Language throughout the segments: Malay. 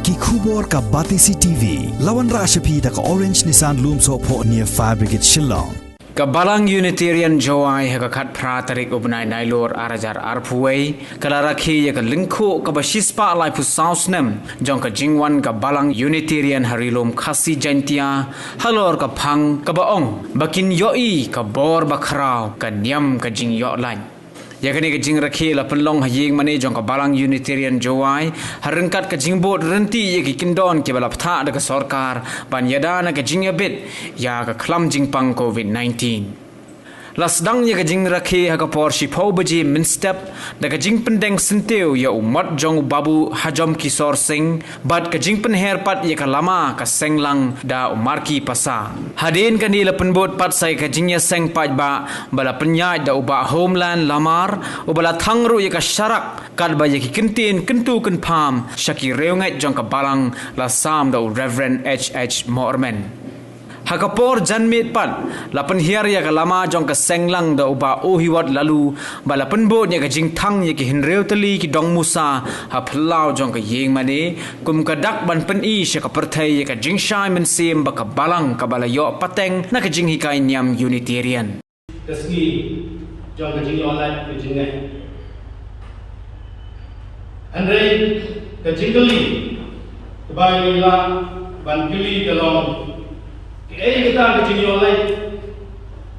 ki khubor ka Batisi TV lawan ra shapi da ka Orange Nissan Lumso po near Fire Brigade Shillong ka Balang Unitarian Jowai ha ka khat phra tarik ubnai nailor arajar arpuai kala Rakhe ka Lyngkhuh ka bashispa lai pu Snem jong ka jingwan ka Balang Unitarian harilom khasi jantia halor ka phang ka baong bakin yoi ka bor bakrao ka niam ka jing yo lai yakani ka jing Rakhe la penlong haying mane jong ka Balang Unitarian Jowai harengkat ka jing bot renti ye ki kindon ke bala ptha da ka sarkar ban yada na ka jing yabit ya ka khlam jing pang COVID-19 lasdang ye ka jing Rakhe ha ka por shi phau baji min step da ka jing pendeng senteu ya umat jong babu hajam kisor sing bat ka jing pen her pat ye ka lama ka senglang da umar ki pasa hadin kan ni la penbot pat sai ka jing ya seng pat ba bala penyai da uba homeland lamar ubala thangru ye ka sharak kad ba ye ki kintin kentu kan pham shaki reungai jong ka Balang la sam da Reverend H Morman hakapor janmit pat lapan hiar ya kalama jong ka senglang da uba ohiwat lalu bala penbot ya ka jing thang ya ki hinreu tali ki dong musa ha phlau jong ka yeng mane kum ka dak ban pen i sha ka perthai ya ka jing shai men sim ba ka Balang ka bala yo pateng na ka jing hikai nyam Unitarian kasni jong ka jing online ka jing ngai andre ka jingli ka bai la ban kili dalong kita ke jing online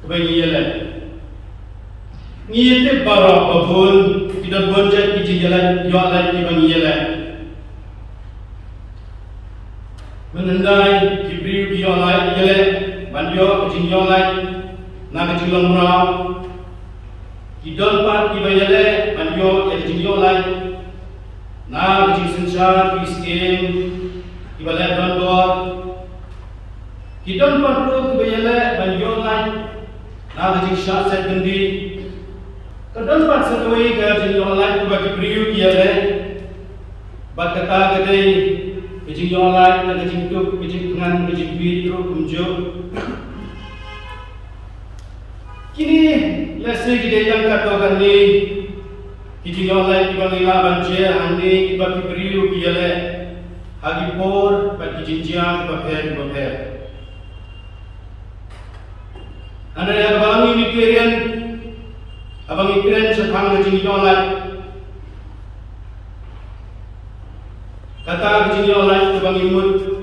kebangi yalan ni te bara babun kita bonjat ke jing yalan yo online kebangi yalan menandai kibriu ki online yalan banjo ke jing online na ke jing lomra kidon pat ki bayale banjo ke jing online na ke jing sensar ki skin ki balai bandor Kidon perlu kebayale banyolan na jing shot set bendi kadon pat setoi ga jing online bagi priu kiale bat kata gede jing online na jing tu jing pengan jing video kumjo kini lese gede yang kata kan ni jing online bagi la banje andi bagi priu kiale hagi por bagi jinjiang baper anda yang Balang Unitarian, abang Unitarian sepang kecing yolat, kata kecing yolat abang imut,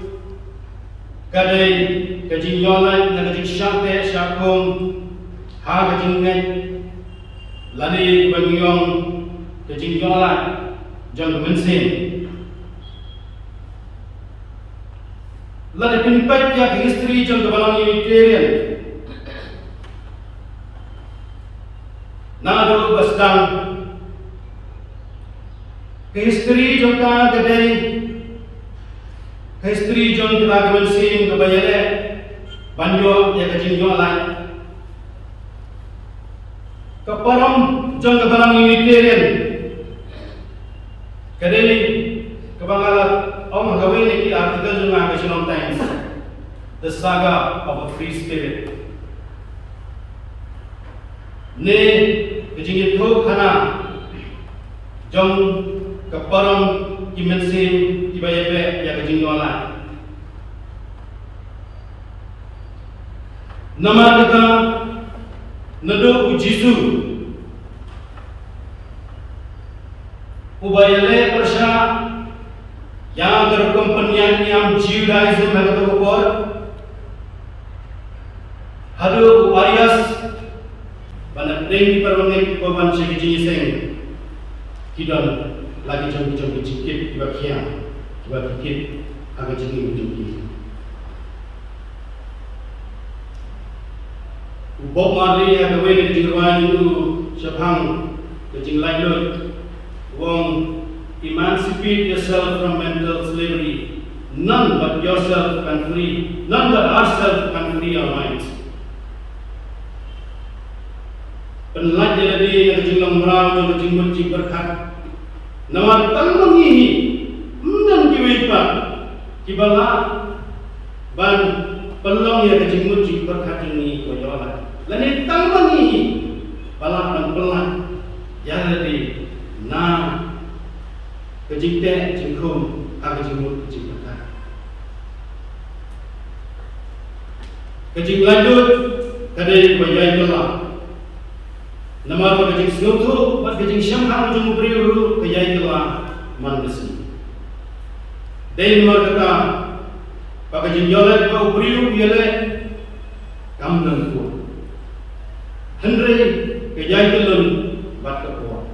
kadai kecing yolat nak kecing syakte syakung, ha kecing ngai, lani abang yong kecing yolat, jang kemensin, lani penpat ya history jang Balang Unitarian. Nado basdang history jong ka gede history jong kita kemensin kebayale banyo ya kecing yo lai keparam jong ke Balang Unitarian kadeli kebangala om gawe ni ki artikel jong ka Snem Times the saga of a free spirit ne kecing itu khana jong keparam kimensin kibayabe ya kecing yola nama kata nado ujisu ubayale persya yang berkompanian yang Judaism kata ukor hadu arias pada deng perwangi korban sekici seng kidon lagi jom cikit tiba kiam tiba kikit agak jengi ujung ubok mari yang gawe ke jirwan itu sepang kecing lailut wong emancipate yourself from mental slavery none but yourself can free none but ourselves can free our minds penlat jadi yang jinglang merau yang jingmun jing berkat nama tanggung ini menang kiwipa kibala ban pelong yang jingmun jing berkat ini koyola lani tanggung ini balak dan pelan yang jadi na kejing te jing kum kejing mut kejing berkat kejing lanjut kadai bayai kelah nama kejing senutu buat kejing syamhang ujung beriuru kejai kelah mandesi dan kata pak kejing yolet bau beriuru yele kamdan ku Henry kejai kelun bat kepuat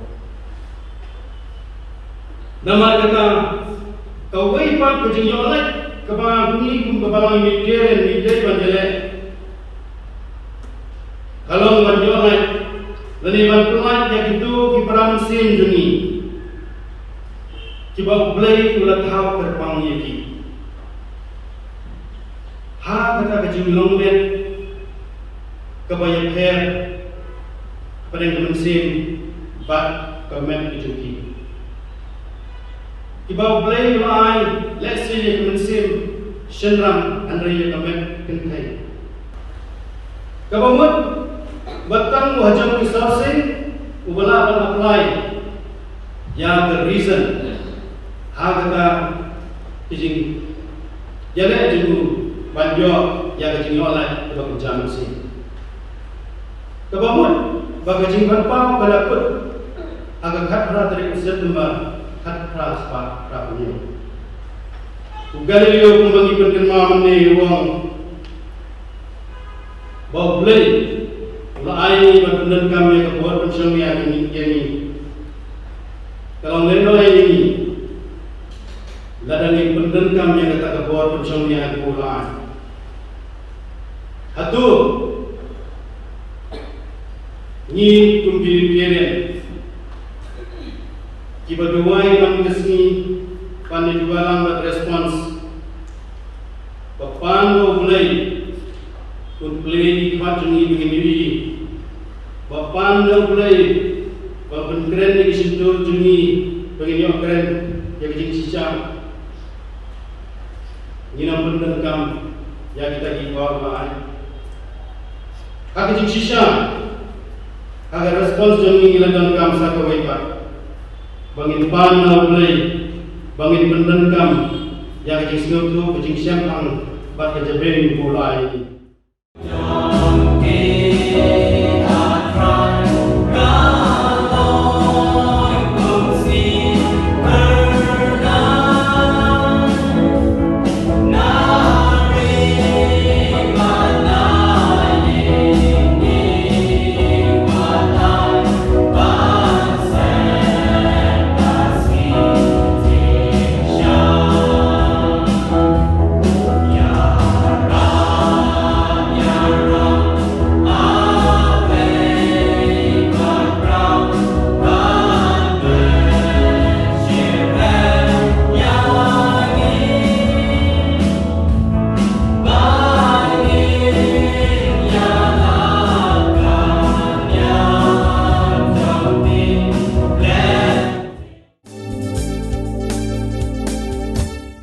nama kata kau waipat kejing yolet kebang ni kum kebalang Unitarian ni day banjele kalau banjolet lani bantuan yang itu kiperan sin jungi kiba blay ulat hau terpang yeki ha kata kejing longlet kebayak hair pada yang sin bat kemen kejuki kiba blay ulai let's say yang sin shenram andre yang kemen kentai kabamut batang wajah resourcing ubala akan apply yang the reason kata kijing jale jigu banjo yang kijing oleh bagi jam si kabamut bagi kijing berpau balakut agak khatra dari September khatra spa rapunya Galileo kumbagi penkenma mene wong bau blay Ulai berpendan kami ke buat pensyami ini. Kalau leno ini, ladang yang pendan kami yang kata ke buat pensyami ini ulai. Hatu, ni kumpul piring. Kiba Jowai mangkesni, pandai Balang buat respons. Papango mulai. Kun play macam ni begini, bapan dah play, bapan keren ni kisintur jungi, begini orang keren, yang kijing sisa, ni nampak terkam, yang kita kipar bahan. Hak kijing sisa, agar respons jungi ilan kam satu waipat, bangin pan dah play, bangin pendenkam, yang kijing sinut tu kijing siang bat kejabeng mulai.